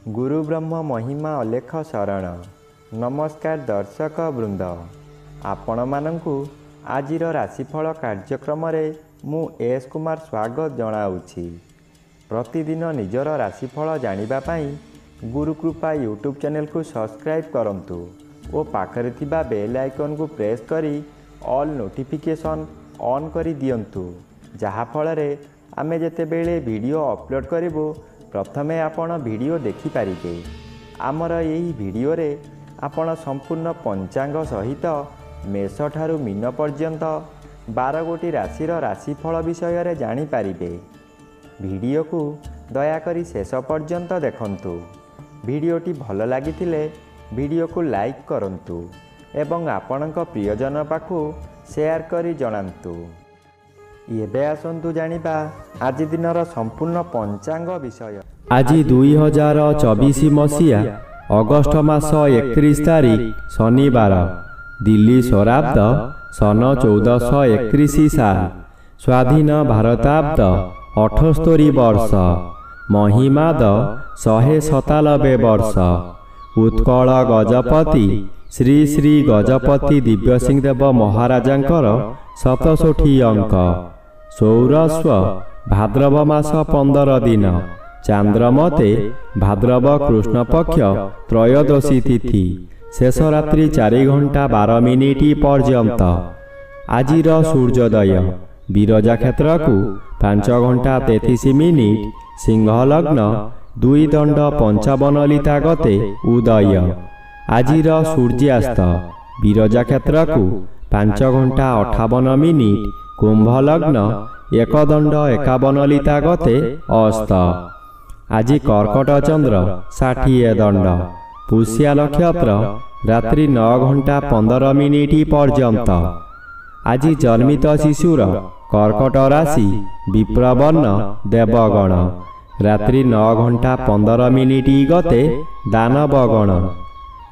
गुरु ब्रह्म महिमा अलेख शरण। नमस्कार दर्शक वृंद, आपण मानंकु आजिर राशिफल कार्यक्रम मु एस कुमार स्वागत जनाऊँगी। प्रतिदिन निजर राशिफल जानिबा पाई गुरुकृपा यूट्यूब चैनल को सब्सक्राइब करंतु और पाखरे थिबा बेल आइकन को प्रेस करी ऑल नोटिफिकेशन ऑन करी दियंतु, जहा फଳରେ आमे जेतेबेले वीडियो अपलोड करिवो प्रथमे आपण वीडियो देखि पारिबे। आमर यही वीडियो रे आपण संपूर्ण पंचांग सहित मेष ठारू मीन पर्यंत 12 गोटी राशिर राशिफल विषय रे जानि पारिबे। वीडियो को दयाकरी शेष पर्यंत देखंतु। वीडियोटी भल लागिथिले वीडियो को लाइक करंतु एवं आपणक प्रियजन पाखु शेयर करी जणांतु। एबे आसंतु जानिबा आज दिनर संपूर्ण पंचांग विषय। आज 2024 मसीहा अगस्ट मास 31 तारिख शनिवार, दिल्ली स्वराब्द सन 1431 साल, स्वाधीन भारताब्द 78 वर्ष, महिमाद 197 वर्ष। उत्कल गजपति श्री श्री गजपति दिव्यसिंह देव महाराजांकर 67 अंक। सौरस्व भाद्रव मास 15 दिन, चांद्रमते भाद्रव कृष्ण पक्ष त्रयोदशी तिथि, शेष रात्रि 4 घंटा 12 मिनिट पर्यंत। आजिर सूर्योदय विरजा क्षेत्र को 5 घंटा 33 मिनिट, सिंह लग्न 2 दंड 55 लिता गते उदय। आजिर सूर्यास्त विरजा क्षेत्र को 5 घंटा 58 मिनिट, कुंभ लग्न 1 दंड 51 लिता गते अस्त। आज कर्कट चंद्र 60 दंड, पुष्या नक्षत्र रात्रि 9 घंटा 15 मिनिट पर्यंत। आज जन्मित शिशुर कर्कट राशि विप्रवर्ण देवगण, रात्रि 9 घंटा 15 मिनिट गते दानवगण।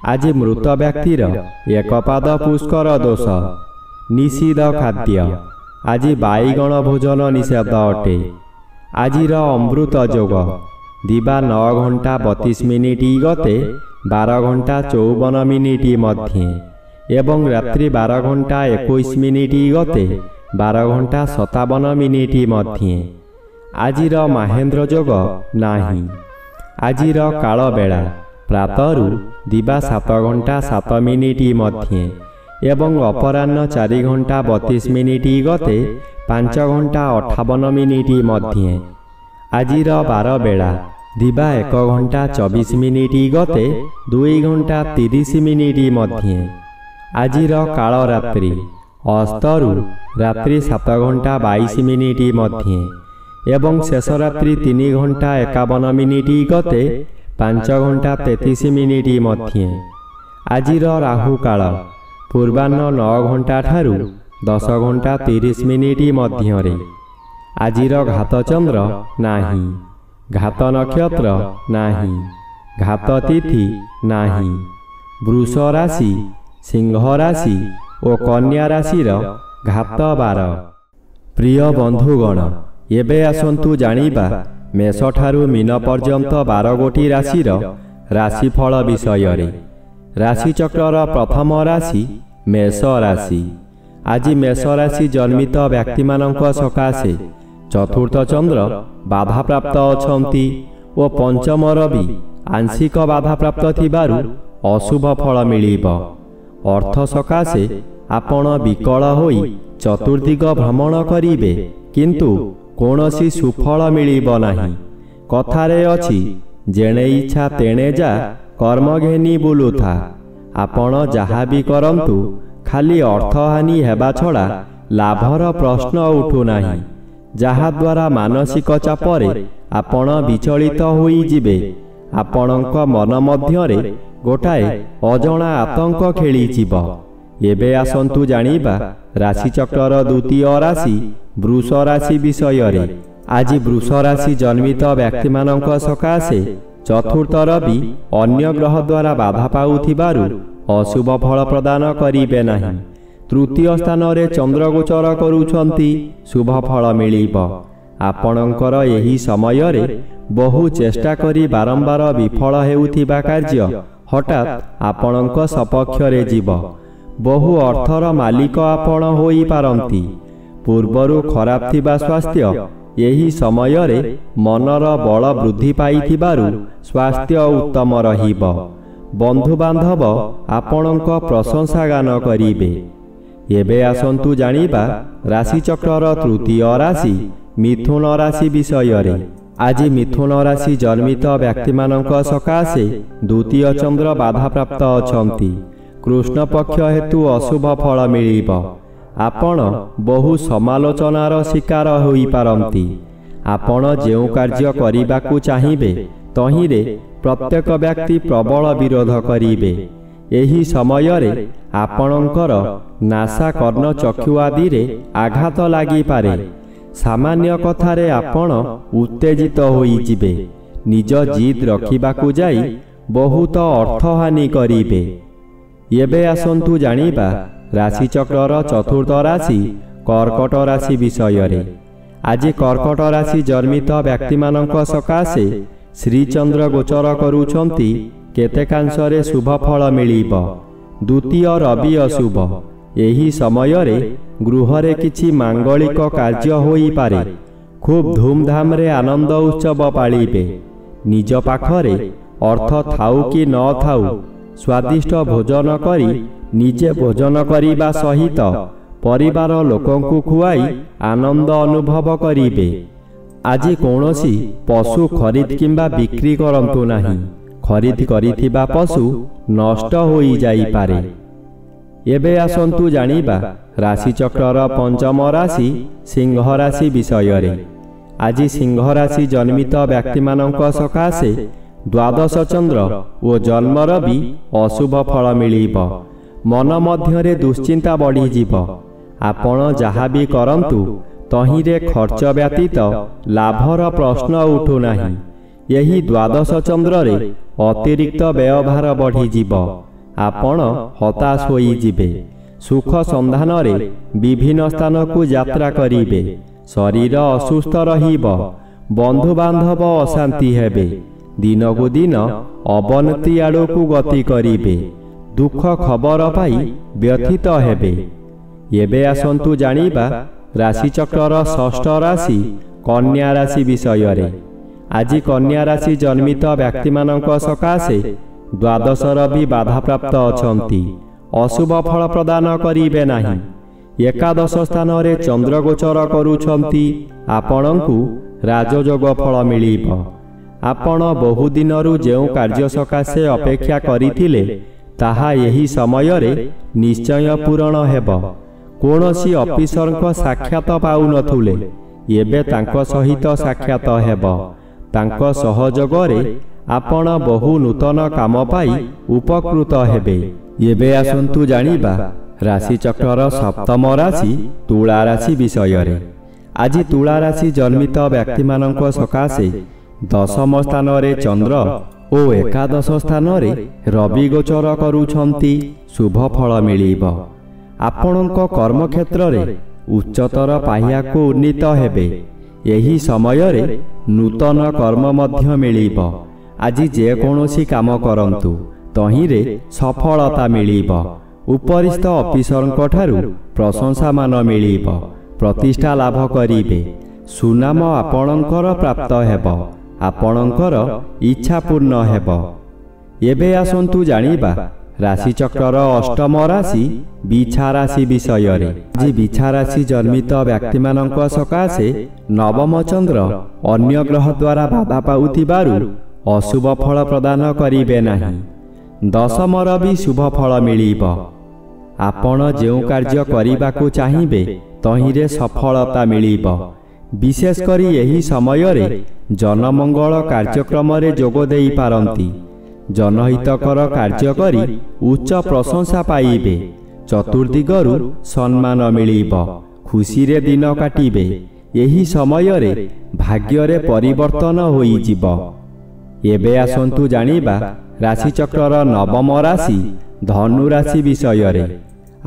आज मृत व्यक्तिर एकपाद पुष्कर दोष, निषिद्ध खाद्य। आज बाईगण भोजन निषेध अटे। आजिर अमृत जोग दिवा 9 घंटा 32 मिनिट गते 12 घंटा 54 मिनिट मध्ये एवं रात्रि 12 घंटा 21 मिनिट गते 12 घंटा 57 मिनिट मध्ये। आजिर महेंद्र जोग नाही। आजिर काल बेला प्रातरु दिवा 7 घंटा 7 मिनिट मध्ये एवं अपराह्न 4 घंटा 32 मिनिट गते 5 घंटा 58 मिनिट मध्ये। आजिर बार बेला दिवा 1 घंटा 24 मिनिट गते 2 घंटा 30 मिनिट मध्ये। आजिर काल रात्रि अस्तरु रात्रि 7 घंटा 22 मिनिट मध्ये एवं शेष रात्रि 3 घंटा 51 मिनिट गते 5 घंटा 33 मिनिट मध्ये। आजिर राहु काल पूर्वाह्न 9 घंटा ठारू 10 घंटा 30 मिनिट मध्यरे। आजिर घात चंद्र नाही, घात नक्षत्र नाही, घात तिथि नाही। वृष राशि, सिंह राशि और कन्या राशिर घात 12। प्रिय बंधुगण, एबे आसंतु जानिबा मेष ठारू मीन पर्यंत 12 गोटी राशिर राशिफल विषय रे। राशिचक्रर प्रथम राशि मेष राशि। आज मेष राशि जन्मित व्यक्ति मानक सकाशे चतुर्थ चंद्र बाधा प्राप्त अछंती और पंचम रवि आंशिक बाधा प्राप्त थिबारु अशुभ फल मिलिब। अर्थ सकाशे आपण विकल होई चतुर्दिग भ्रमण करिवे, किंतु कोनोसी सुफल मिलिब नाही। कथारे अछि जेणे इच्छा तेणे जा, कर्म घेनी बुलुथा। आपण जहा भी करंतु खाली अर्थहानि हेबा छड़ा लाभर प्रश्न उठू नाही, जहा द्वारा मानसिक चापरे आपण विचलित होई जिबे। आपणक मन मध्यरे गोटाए अजणा आतंक खेली जीव। एबे आसंतु जानिबा राशिचक्रर द्वितीय राशि वृष राशि विषय रे। आज वृष राशि जन्मित व्यक्ति मानक सकाशे चतुर्थ रवि अन्य ग्रह द्वारा बाधा पाउथिबारु अशुभ फल प्रदान करिबे नाही। तृतीय स्थान रे चंद्र गोचर करूछंती, शुभ फल मिलिब। ଆପଣଙ୍କର ଏହି ସମୟରେ ବହୁ ଚେଷ୍ଟା କରି ବାରମ୍ବାର ବିଫଳ ହେଉଥିବା କାର୍ଯ୍ୟ ହଠାତ୍ ଆପଣଙ୍କ ସପକ୍ଷରେ ଯିବ। ବହୁ ଅର୍ଥର ମାଲିକ ଆପଣ ହୋଇପାରନ୍ତି। ପୂର୍ବରୁ ଖରାପ ଥିବା ସ୍ୱାସ୍ଥ୍ୟ ଏହି ସମୟରେ ମନର ବଳ ବୃଦ୍ଧି ପାଇଥିବାରୁ ସ୍ୱାସ୍ଥ୍ୟ ଉତ୍ତମ ରହିବ। ବନ୍ଧୁବାନ୍ଧବ ଆପଣଙ୍କ ପ୍ରଶଂସା ଗାନ କରିବେ। ଏବେ ଆସନ୍ତୁ ଜାଣିବା ରାଶିଚକ୍ରର ତୃତୀୟ ରାଶି ମିଥୁନ ରାଶି ବିଷୟରେ। ଆଜି ମିଥୁନ ରାଶି ଜନ୍ମିତ ବ୍ୟକ୍ତିମାନଙ୍କ ସକାଶେ ଦ୍ୱିତୀୟ ଚନ୍ଦ୍ର ବାଧାପ୍ରାପ୍ତ ଅଛନ୍ତି। କୃଷ୍ଣପକ୍ଷ ହେତୁ ଅଶୁଭ ଫଳ ମିଳିବ। ଆପଣ ବହୁ ସମାଲୋଚନାର ଶିକାର ହୋଇପାରନ୍ତି। ଆପଣ ଯେଉଁ କାର୍ଯ୍ୟ କରିବାକୁ ଚାହିଁବେ ତହିଁରେ ପ୍ରତ୍ୟେକ ବ୍ୟକ୍ତି ପ୍ରବଳ ବିରୋଧ କରିବେ। ଏହି ସମୟରେ ଆପଣଙ୍କର ନାସା କର୍ଣ୍ଣ ଚକ୍ଷୁ ଆଦିରେ ଆଘାତ ଲାଗିପାରେ। ସାମାନ୍ୟ କଥାରେ ଆପଣ ଉତ୍ତେଜିତ ହୋଇଯିବେ। ନିଜ ଜିଦ୍ ରଖିବାକୁ ଯାଇ ବହୁତ ଅର୍ଥହାନି କରିବେ। ଏବେ ଆସନ୍ତୁ ଜାଣିବା ରାଶିଚକ୍ରର ଚତୁର୍ଥ ରାଶି କର୍କଟ ରାଶି ବିଷୟରେ। ଆଜି କର୍କଟ ରାଶି ଜନ୍ମିତ ବ୍ୟକ୍ତିମାନଙ୍କ ସକାଶେ ଶ୍ରୀଚନ୍ଦ୍ର ଗୋଚର କରୁଛନ୍ତି। କେତେକାଂଶରେ ଶୁଭ ଫଳ ମିଳିବ। ଦ୍ୱିତୀୟ ରବି ଅଶୁଭ। ଏହି ସମୟରେ ଗୃହରେ କିଛି ମାଙ୍ଗଳିକ କାର୍ଯ୍ୟ ହୋଇପାରେ। ଖୁବ୍ ଧୁମଧାମରେ ଆନନ୍ଦ ଉତ୍ସବ ପାଳିବେ। ନିଜ ପାଖରେ ଅର୍ଥ ଥାଉ କି ନ ଥାଉ ସ୍ୱାଦିଷ୍ଟ ଭୋଜନ କରି ନିଜେ ଭୋଜନ କରିବା ସହିତ ପରିବାର ଲୋକଙ୍କୁ ଖୁଆଇ ଆନନ୍ଦ ଅନୁଭବ କରିବେ। ଆଜି କୌଣସି ପଶୁ ଖରିଦ କିମ୍ବା ବିକ୍ରି କରନ୍ତୁ ନାହିଁ। ଖରିଦ କରିଥିବା ପଶୁ ନଷ୍ଟ ହୋଇଯାଇପାରେ। ଏବେ ଆସନ୍ତୁ ଜାଣିବା ରାଶିଚକ୍ରର ପଞ୍ଚମ ରାଶି ସିଂହ ରାଶି ବିଷୟରେ। ଆଜି ସିଂହ ରାଶି ଜନ୍ମିତ ବ୍ୟକ୍ତିମାନଙ୍କ ସକାଶେ ଦ୍ୱାଦଶ ଚନ୍ଦ୍ର ଓ ଜନ୍ମର ବି ଅଶୁଭ ଫଳ ମିଳିବ। ମନ ମଧ୍ୟରେ ଦୁଶ୍ଚିନ୍ତା ବଢ଼ିଯିବ। ଆପଣ ଯାହା ବି କରନ୍ତୁ ତହିଁରେ ଖର୍ଚ୍ଚ ବ୍ୟତୀତ ଲାଭର ପ୍ରଶ୍ନ ଉଠୁନାହିଁ। ଏହି ଦ୍ୱାଦଶ ଚନ୍ଦ୍ରରେ ଅତିରିକ୍ତ ବ୍ୟୟଭାର ବଢ଼ିଯିବ। ଆପଣ ହତାଶ ହୋଇଯିବେ। ସୁଖ ସନ୍ଧାନରେ ବିଭିନ୍ନ ସ୍ଥାନକୁ ଯାତ୍ରା କରିବେ। ଶରୀର ଅସୁସ୍ଥ ରହିବ। ବନ୍ଧୁବାନ୍ଧବ ଅଶାନ୍ତି ହେବେ। ଦିନକୁ ଦିନ ଅବନତି ଆଡ଼କୁ ଗତି କରିବେ। ଦୁଃଖ ଖବର ପାଇ ବ୍ୟଥିତ ହେବେ। ଏବେ ଆସନ୍ତୁ ଜାଣିବା ରାଶିଚକ୍ରର ଷଷ୍ଠ ରାଶି କନ୍ୟା ରାଶି ବିଷୟରେ। ଆଜି କନ୍ୟା ରାଶି ଜନ୍ମିତ ବ୍ୟକ୍ତିମାନଙ୍କ ସକାଶେ ଦ୍ୱାଦଶର ବି ବାଧାପ୍ରାପ୍ତ ଅଛନ୍ତି। ଅଶୁଭ ଫଳ ପ୍ରଦାନ କରିବେ ନାହିଁ। ଏକାଦଶ ସ୍ଥାନରେ ଚନ୍ଦ୍ରଗୋଚର କରୁଛନ୍ତି। ଆପଣଙ୍କୁ ରାଜଯୋଗ ଫଳ ମିଳିବ। ଆପଣ ବହୁଦିନରୁ ଯେଉଁ କାର୍ଯ୍ୟ ସକାଶେ ଅପେକ୍ଷା କରିଥିଲେ ତାହା ଏହି ସମୟରେ ନିଶ୍ଚୟ ପୂରଣ ହେବ। କୌଣସି ଅଫିସରଙ୍କ ସାକ୍ଷାତ ପାଉନଥିଲେ, ଏବେ ତାଙ୍କ ସହିତ ସାକ୍ଷାତ ହେବ। ତାଙ୍କ ସହଯୋଗରେ ଆପଣ ବହୁ ନୂତନ କାମ ପାଇ ଉପକୃତ ହେବେ। ଏବେ ଆସନ୍ତୁ ଜାଣିବା ରାଶିଚକ୍ରର ସପ୍ତମ ରାଶି ତୁଳା ରାଶି ବିଷୟରେ। ଆଜି ତୁଳା ରାଶି ଜନ୍ମିତ ବ୍ୟକ୍ତିମାନଙ୍କ ସକାଶେ ଦଶମ ସ୍ଥାନରେ ଚନ୍ଦ୍ର ଓ ଏକାଦଶ ସ୍ଥାନରେ ରବି ଗୋଚର କରୁଛନ୍ତି। ଶୁଭ ଫଳ ମିଳିବ। ଆପଣଙ୍କ କର୍ମକ୍ଷେତ୍ରରେ ଉଚ୍ଚତର ପାହ୍ୟାକୁ ଉନ୍ନୀତ ହେବେ। ଏହି ସମୟରେ ନୂତନ କର୍ମ ମଧ୍ୟ ମିଳିବ। ଆଜି ଯେକୌଣସି କାମ କରନ୍ତୁ ତହିଁରେ ସଫଳତା ମିଳିବ। ଉପରିସ୍ଥ ଅଫିସରଙ୍କଠାରୁ ପ୍ରଶଂସାମାନ ମିଳିବ। ପ୍ରତିଷ୍ଠା ଲାଭ କରିବେ। ସୁନାମ ଆପଣଙ୍କର ପ୍ରାପ୍ତ ହେବ। ଆପଣଙ୍କର ଇଚ୍ଛା ପୂର୍ଣ୍ଣ ହେବ। ଏବେ ଆସନ୍ତୁ ଜାଣିବା ରାଶିଚକ୍ରର ଅଷ୍ଟମ ରାଶି ବିଛା ରାଶି ବିଷୟରେ। ଆଜି ବିଛା ରାଶି ଜନ୍ମିତ ବ୍ୟକ୍ତିମାନଙ୍କ ସକାଶେ ନବମ ଚନ୍ଦ୍ର ଅନ୍ୟ ଗ୍ରହ ଦ୍ୱାରା ବାଧା ପାଉଥିବାରୁ ଅଶୁଭ ଫଳ ପ୍ରଦାନ କରିବେ ନାହିଁ। ଦଶମର ବି ଶୁଭ ଫଳ ମିଳିବ। ଆପଣ ଯେଉଁ କାର୍ଯ୍ୟ କରିବାକୁ ଚାହିଁବେ ତହିଁରେ ସଫଳତା ମିଳିବ। ବିଶେଷ କରି ଏହି ସମୟରେ ଜନମଙ୍ଗଳ କାର୍ଯ୍ୟକ୍ରମରେ ଯୋଗ ଦେଇପାରନ୍ତି। ଜନହିତକର କାର୍ଯ୍ୟ କରି ଉଚ୍ଚ ପ୍ରଶଂସା ପାଇବେ। ଚତୁର୍ଦିଗରୁ ସମ୍ମାନ ମିଳିବ। ଖୁସିରେ ଦିନ କାଟିବେ। ଏହି ସମୟରେ ଭାଗ୍ୟରେ ପରିବର୍ତ୍ତନ ହୋଇଯିବ। ଏବେ ଆସନ୍ତୁ ଜାଣିବା ରାଶିଚକ୍ରର ନବମ ରାଶି ଧନୁ ରାଶି ବିଷୟରେ।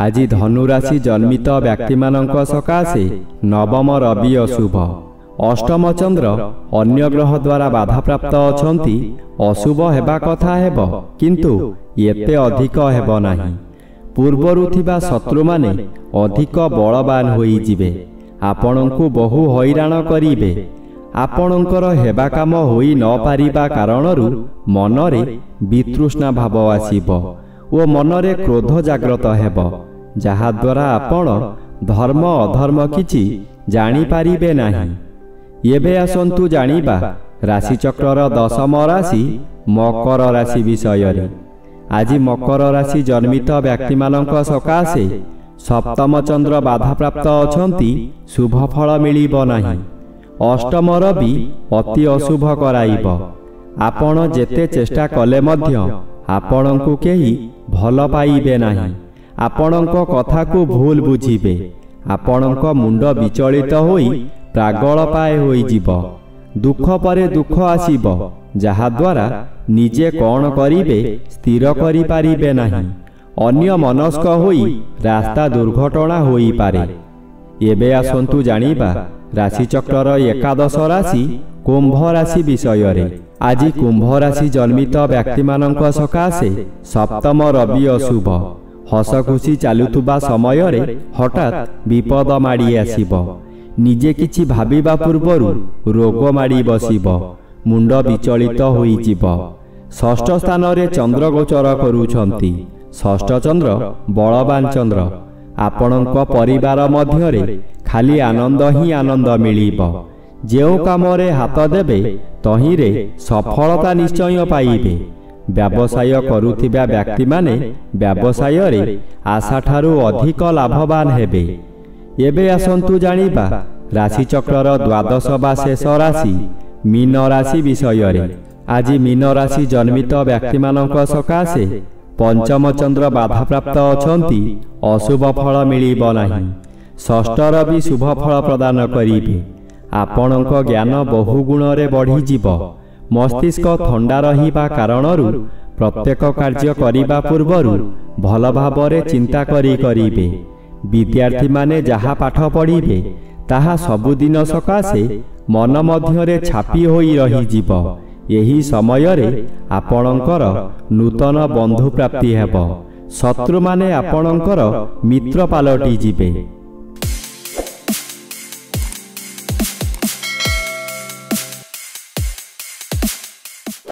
ଆଜି ଧନୁ ରାଶି ଜନ୍ମିତ ବ୍ୟକ୍ତିମାନଙ୍କ ସକାଶେ ନବମ ରବି ଅଶୁଭ ଅଷ୍ଟମ ଚନ୍ଦ୍ର ଅନ୍ୟ ଗ୍ରହ ଦ୍ୱାରା ବାଧାପ୍ରାପ୍ତ ଅଛନ୍ତି। ଅଶୁଭ ହେବା କଥା ହେବ, କିନ୍ତୁ ଏତେ ଅଧିକ ହେବ ନାହିଁ। ପୂର୍ବରୁ ଥିବା ଶତ୍ରୁମାନେ ଅଧିକ ବଳବାନ ହୋଇଯିବେ, ଆପଣଙ୍କୁ ବହୁ ହଇରାଣ କରିବେ। ଆପଣଙ୍କର ହେବା କାମ ହୋଇ ନ ପାରିବା କାରଣରୁ ମନରେ ବିତୃଷ୍ଣା ଭାବ ଆସିବ ଓ ମନରେ କ୍ରୋଧ ଜାଗ୍ରତ ହେବ, ଯାହାଦ୍ୱାରା ଆପଣ ଧର୍ମ ଅଧର୍ମ କିଛି ଜାଣିପାରିବେ ନାହିଁ। ଏବେ ଆସନ୍ତୁ ଜାଣିବା ରାଶିଚକ୍ରର ଦଶମ ରାଶି ମକର ରାଶି ବିଷୟରେ। ଆଜି ମକର ରାଶି ଜନ୍ମିତ ବ୍ୟକ୍ତିମାନଙ୍କ ସକାଶେ ସପ୍ତମ ଚନ୍ଦ୍ର ବାଧାପ୍ରାପ୍ତ ଅଛନ୍ତି। ଶୁଭ ଫଳ ମିଳିବ ନାହିଁ। ଅଷ୍ଟମ ରବି ଅତି ଅଶୁଭ କରାଇବ। ଆପଣ ଯେତେ ଚେଷ୍ଟା କଲେ ମଧ୍ୟ ଆପଣଙ୍କୁ କେହି ଭଲ ପାଇବେ ନାହିଁ। ଆପଣଙ୍କ କଥାକୁ ଭୁଲ ବୁଝିବେ। ଆପଣଙ୍କ ମୁଣ୍ଡ ବିଚଳିତ ହୋଇ ପ୍ରାଗଳପାୟ ହୋଇଯିବ। ଦୁଃଖ ପରେ ଦୁଃଖ ଆସିବ, ଯାହାଦ୍ୱାରା ନିଜେ କ'ଣ କରିବେ ସ୍ଥିର କରିପାରିବେ ନାହିଁ। ଅନ୍ୟ ମନସ୍କ ହୋଇ ରାସ୍ତା ଦୁର୍ଘଟଣା ହୋଇପାରେ। ଏବେ ଆସନ୍ତୁ ଜାଣିବା ରାଶିଚକ୍ରର ଏକାଦଶ ରାଶି କୁମ୍ଭ ରାଶି ବିଷୟରେ। ଆଜି କୁମ୍ଭ ରାଶି ଜନ୍ମିତ ବ୍ୟକ୍ତିମାନଙ୍କ ସକାଶେ ସପ୍ତମ ରବି ଅଶୁଭ। ହସ ଖୁସି ଚାଲୁଥିବା ସମୟରେ ହଠାତ୍ ବିପଦ ମାଡ଼ି ଆସିବ। ନିଜେ କିଛି ଭାବିବା ପୂର୍ବରୁ ରୋଗ ମାଡ଼ି ବସିବ। ମୁଣ୍ଡ ବିଚଳିତ ହୋଇଯିବ। ଷଷ୍ଠ ସ୍ଥାନରେ ଚନ୍ଦ୍ର ଗୋଚର କରୁଛନ୍ତି। ଷଷ୍ଠ ଚନ୍ଦ୍ର ବଳବାନ ଚନ୍ଦ୍ର। ଆପଣଙ୍କ ପରିବାର ମଧ୍ୟରେ ଖାଲି ଆନନ୍ଦ ହିଁ ଆନନ୍ଦ ମିଳିବ। ଯେଉଁ କାମରେ ହାତ ଦେବେ ତହିଁରେ ସଫଳତା ନିଶ୍ଚୟ ପାଇବେ। ବ୍ୟବସାୟ କରୁଥିବା ବ୍ୟକ୍ତିମାନେ ବ୍ୟବସାୟରେ ଆଶାଠାରୁ ଅଧିକ ଲାଭବାନ ହେବେ। ଏବେ ଆସନ୍ତୁ ଜାଣିବା ରାଶିଚକ୍ରର ଦ୍ୱାଦଶ ବା ଶେଷ ରାଶି ମୀନ ରାଶି ବିଷୟରେ। ଆଜି ମୀନ ରାଶି ଜନ୍ମିତ ବ୍ୟକ୍ତିମାନଙ୍କ ସକାଶେ ପଞ୍ଚମ ଚନ୍ଦ୍ର ବାଧାପ୍ରାପ୍ତ ଅଛନ୍ତି। ଅଶୁଭ ଫଳ ମିଳିବ ନାହିଁ। ଷଷ୍ଠ ରବି ଶୁଭ ଫଳ ପ୍ରଦାନ କରିବେ। ଆପଣଙ୍କ ଜ୍ଞାନ ବହୁ ଗୁଣରେ ବଢ଼ିଯିବ। ମସ୍ତିଷ୍କ ଥଣ୍ଡା ରହିବା କାରଣରୁ ପ୍ରତ୍ୟେକ କାର୍ଯ୍ୟ କରିବା ପୂର୍ବରୁ ଭଲ ଭାବରେ ଚିନ୍ତା କରିବେ। ବିଦ୍ୟାର୍ଥୀମାନେ ଯାହା ପାଠ ପଢ଼ିବେ ତାହା ସବୁଦିନ ସକାଶେ ମନ ମଧ୍ୟରେ ଛାପି ହୋଇ ରହିଯିବ। ଏହି ସମୟରେ ଆପଣଙ୍କର ନୂତନ ବନ୍ଧୁ ପ୍ରାପ୍ତି ହେବ। ଶତ୍ରୁମାନେ ଆପଣଙ୍କର ମିତ୍ର ପାଲଟି ଯିବେ।